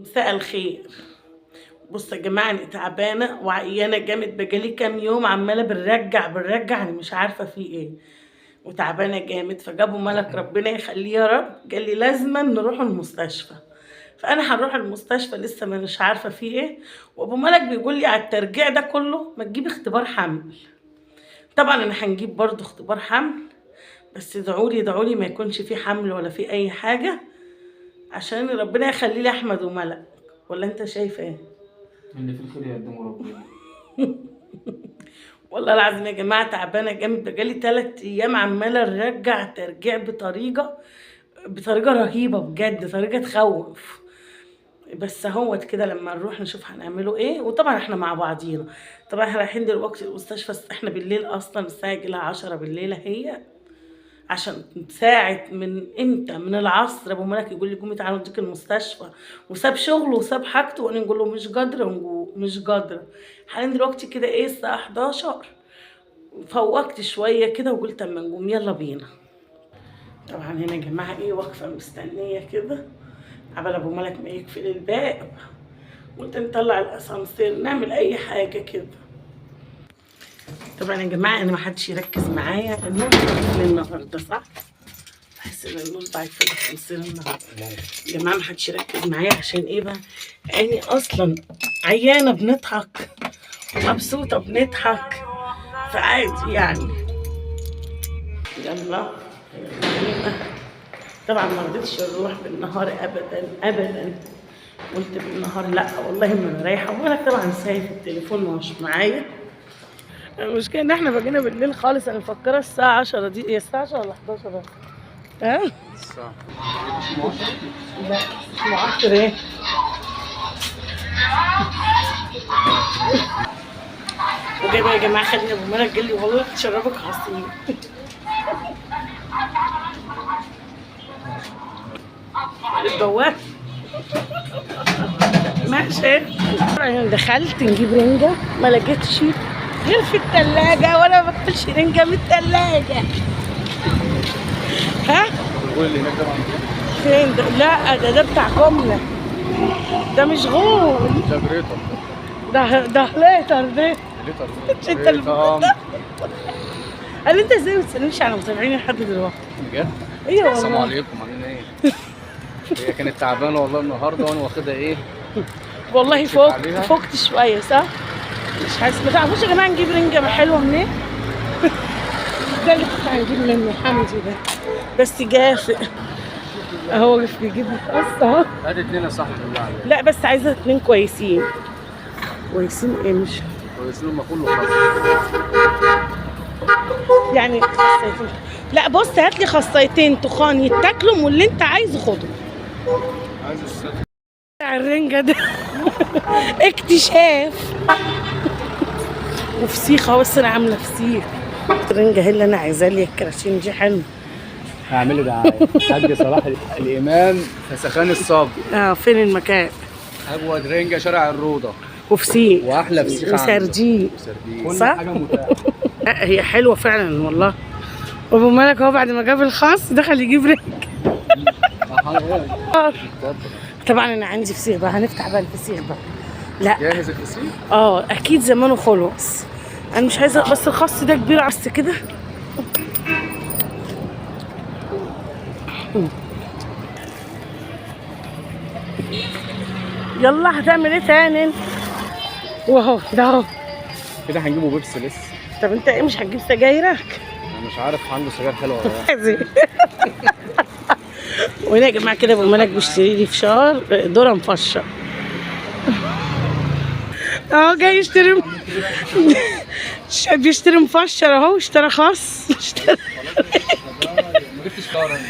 مساء الخير. بصوا يا جماعه، انا تعبانه وعيانه جامد، بقالي كام يوم عماله بنرجع انا مش عارفه في ايه، وتعبانه جامد. فجابوا ملك ربنا يخليه يا رب، قال لي لازما نروح المستشفى. فانا هنروح المستشفى، لسه ما مش عارفه في ايه. وابو ملك بيقول لي على الترجيع ده كله ما تجيبي اختبار حمل. طبعا انا هنجيب برضو اختبار حمل، بس ادعوا لي ما يكونش في حمل ولا في اي حاجه، عشان ربنا يخلي لي احمد وملك. ولا انت شايف ايه؟ اللي في الخير يقدمه ربنا. والله العظيم يا جماعه تعبانه جامد، بقالي 3 ايام عماله ارجع ترجيع بطريقه رهيبه بجد، طريقه تخوف. بس اهوت كده لما نروح نشوف هنعمله ايه. وطبعا احنا مع بعضينا، طبعا احنا رايحين دلوقتي المستشفى. احنا بالليل اصلا الساعه جيلها 10 بالليل هي، عشان ساعة من امتى، من العصر ابو ملك يقول لي قومي تعالوا نوديك المستشفى، وساب شغله وساب حاجته، وانا نقول له مش قادره مش قادره. حاليا دلوقتي كده ايه الساعه 11، فوقت شويه كده وقلت اما نقوم يلا بينا. طبعا هنا يا جماعه ايه واقفه مستنيه كده عبال ابو ملك ما يقفل الباب، قلت نطلع الاسانسير نعمل اي حاجه كده. طبعا يا جماعه انا ما حدش يركز معايا، النور ضعيف النهارده صح؟ بحس ان النور ضعيف في الاسانسير النهارده. يا جماعه ما حدش يركز معايا، عشان ايه بقى؟ عيني اصلا عيانه بنضحك ومبسوطه بنضحك، فعادي يعني. يلا. طبعا ما رضيتش اروح بالنهار ابدا، قلت بالنهار لا والله ما انا رايحه، وانا طبعا سايب التليفون مش معايا. المشكله ان احنا بقينا بالليل خالص، انا مفكره الساعه 10 دي هي الساعه 10 ولا 11 ها؟ الساعة لا مش معطر ايه. وجايبه يا جماعه خدني ابو ملك قال لي والله تشربك عصير. البواب ماشي. دخلت نجيب رنجه ما لقيتش غير في الثلاجه، وانا ما باكلش رنجه من الثلاجه. ها؟ الغول اللي هناك ده فين ده؟ لا ده بتاع جمله، ده مش غول، ده بريطة. ده ليتر ده. ليتر مش انت اللي بتقول ده؟ قال انت ازاي ما بتسلمش على متابعيني لحد دلوقتي؟ بجد؟ ايوه السلام والله. عليكم، عاملين ايه؟ هي كانت تعبانة والله النهاردة، وانا واخدها ايه؟ والله تكشف عليها. فوقت شويه صح؟ مش حاسس. ما تعرفوش يا جماعه نجيب رنجه حلوه منين؟ ده اللي كنت هنجيب منه حمدي ده، بس جافئ اهو. واقف بيجيب لي قص اهو. هات 2 صح بالله عليك. لا بس عايزه 2 كويسين. كويسين ايه مش كويسين هما كله خلاص. يعني خصيتين. لا بص هات لي خصيتين تخان يتاكلوا، واللي انت عايزه خده. عايز الست. الرنجة ده اكتشاف. وفسيخة، بس انا عاملة فسيخ. الرنجة هي اللي انا عايزاها، لي الكراشين دي حلوة. هعمل دعاية. حاج صلاح الإمام فسخان الصبر. فين المكان؟ أجود رنجة شارع الروضة، وفسيخ وأحلى فسيخ وسردين كل صح؟ حاجة متاحة. هي حلوة فعلا والله. وابو مالك هو بعد ما جاب الخاص دخل يجيب رنجة. طبعا انا عندي فسيخ بقى، هنفتح بقى الفسيخ بقى. لا جاهز الفسيخ؟ اكيد زمانه خلص. انا مش عايزه، بس الخص ده كبير بس كده. يلا هتعمل ايه تاني؟ واهو ده اهو. كده هنجيبه بيبسي لسه. طب انت ايه مش هتجيب سجايرك؟ انا مش عارف عنده سجاير حلوه ولا لا. وهنا يا جماعه كده ابو ملك بيشتري لي فشار ذره مفشر اهو، جاي يشتري بيشتري مفشر اهو، اشترى خاص ما جبتش كهرباء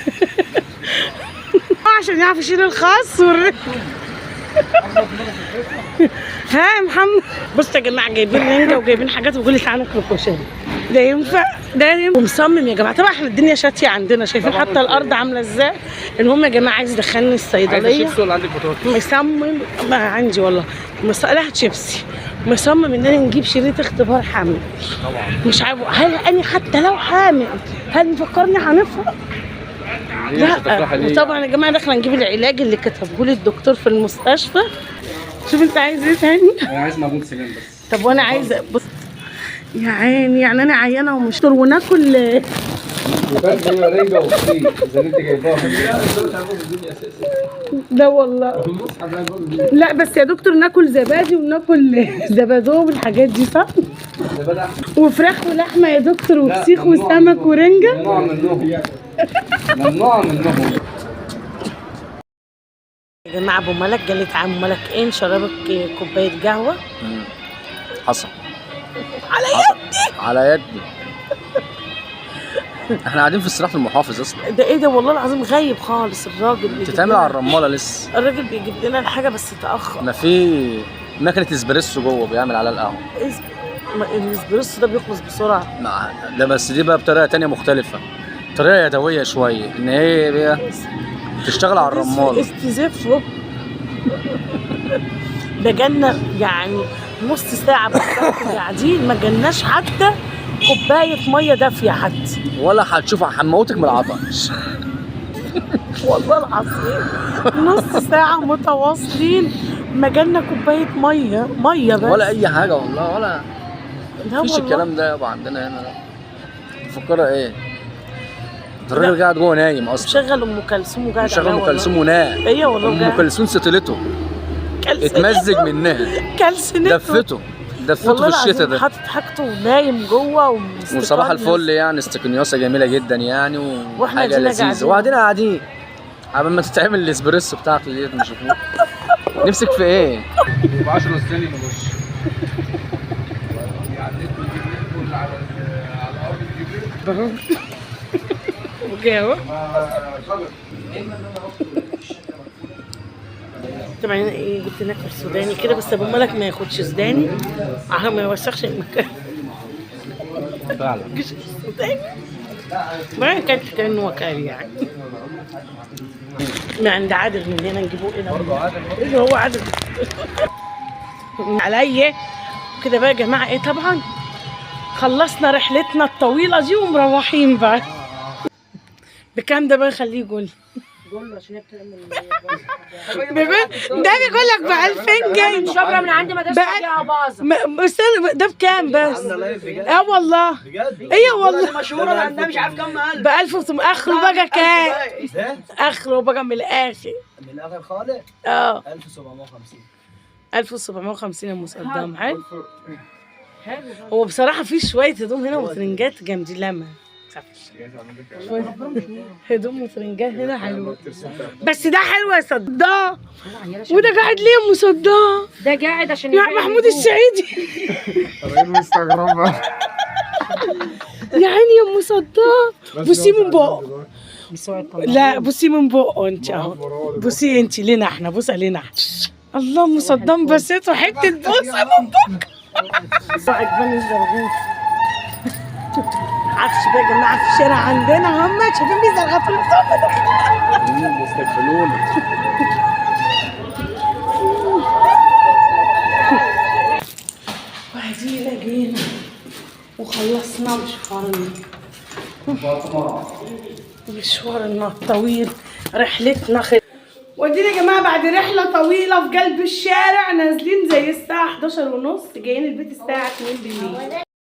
عشان يعرف يشيل الخاص ها يا محمد. بصوا يا جماعه جايبين رنجه وجايبين حاجات، ويقول لي تعالى ناكل كشري. ده ينفع؟ ده ينفع؟ ومصمم يا جماعه. طبعا احنا الدنيا شاتيه عندنا، شايفين حتى الارض عامله ازاي. المهم يا جماعه عايز يدخلني الصيدليه. عايز شيبسي ولا عندك بطاطس؟ مصمم، ما عندي والله. لا شيبسي. مصمم اننا نجيب شريط اختبار حمل. طبعا مش عارف هل اني حتى لو حامل هل مفكرني هنفرق؟ لا وطبعا يا جماعه داخله نجيب العلاج اللي كتبه لي الدكتور في المستشفى. شوف انت عايز ايه تاني؟ انا عايز معجون سنان بس. طب وانا عايزه بص يا عيني، يعني انا عيانه ومش طول وناكل وكانت هي رنجه وفطير زي اللي انت جايباها. لا والله لا، بس يا دكتور ناكل زبادي وناكل زبادو والحاجات دي صح؟ وفراخ ولحمه يا دكتور وفسيخ وسمك ورنجه. ممنوع منهم ممنوع منهم. يا جماعه ابو ملك جالت عم ملك شربك كوبايه قهوه. حصل على يدي على يدي. احنا قاعدين في استراحه المحافظ اصلا. ده ايه ده والله العظيم غايب خالص الراجل. بتتعمل على الرماله لسه. الراجل بيجيب لنا الحاجه بس تاخر. ما في ماكينه اسبريسو جوه بيعمل على القهوه. الاسبريسو ده بيخلص بسرعه. ده بس دي بقى بطريقه تانية مختلفه، طريقه يدويه شويه، ان هي بتشتغل على الرماله. استزفه ده جالنا يعني نص ساعه بس قاعدين، ما جالناش حتى كوبايه ميه دافيه حتى. ولا هتشوف هنموتك من العطش. والله العظيم نص ساعه متواصلين ما جالنا كوبايه ميه بس ولا اي حاجه والله، ولا مفيش والله. الكلام ده يابا عندنا هنا. مفكره ايه؟ الراجل قاعد جوه نايم اصلا. شغل ام كلثوم وقاعد شغل ام كلثوم ونام. ايوه والله. ام كلثوم ستلته اتمزج منها. دفته في الشتاء ده. حاطط حاجته ونايم جوه وصباح الفل يعني استكنيوسه جميله جدا يعني وحاجه لذيذه. وبعدين قاعدين عبال ما تتعمل الاسبريسو بتاعته ديت نشوفوه. نفسك في ايه؟ ب 10 ثانيه نخش. طبعا انا قلت ناكل سوداني كده، بس ابو ملك ما ياخدش سوداني عشان ما يوسخش المكان. فعلا سوداني ما كانش كانه وكال يعني. من عند عادل من هنا نجيبوه ايه هو عادل عليا كده بقى يا جماعه. ايه طبعا خلصنا رحلتنا الطويله دي ومروحين بقى. بكام ده بقى؟ خليه يقول له عشان ده بيقول لك ب 2000 جنيه. شبرا من عندي ما فيها باظه. استنى ده بكام بس؟ اه والله بجد. ايه والله مشهوره لانها مش عارف كام ب 1800. اخره بقى كام؟ اخره بقى من الاخر خالص. 1750. 1750 يا مصدام. حلو. هو بصراحه في شويه هدوم هنا وترنجات جامدين. لما هدوم وترنجات هنا حلوه، بس ده حلو يا صدام. وده قاعد ليه يا ام صدام؟ ده قاعد عشان يا محمود السعيدي. مستغربه يا عيني يا ام صدام. بصي من بقه. لا بصي من بقه انت اهو. بصي انت لينا احنا، بصي لينا احنا. الله ام صدام بسيته حته بوسه من بقه. عجباني الزرغوف. عفش بقى يا جماعه في الشارع عندنا هم شايفين بيزرغفوا الصبح. بيستقبلونا. وادينا جينا وخلصنا مشوارنا الطويل. رحلتنا ودينا يا جماعه بعد رحله طويله في قلب الشارع، نازلين زي الساعه 11:30 جايين البيت الساعه 2 بالليل.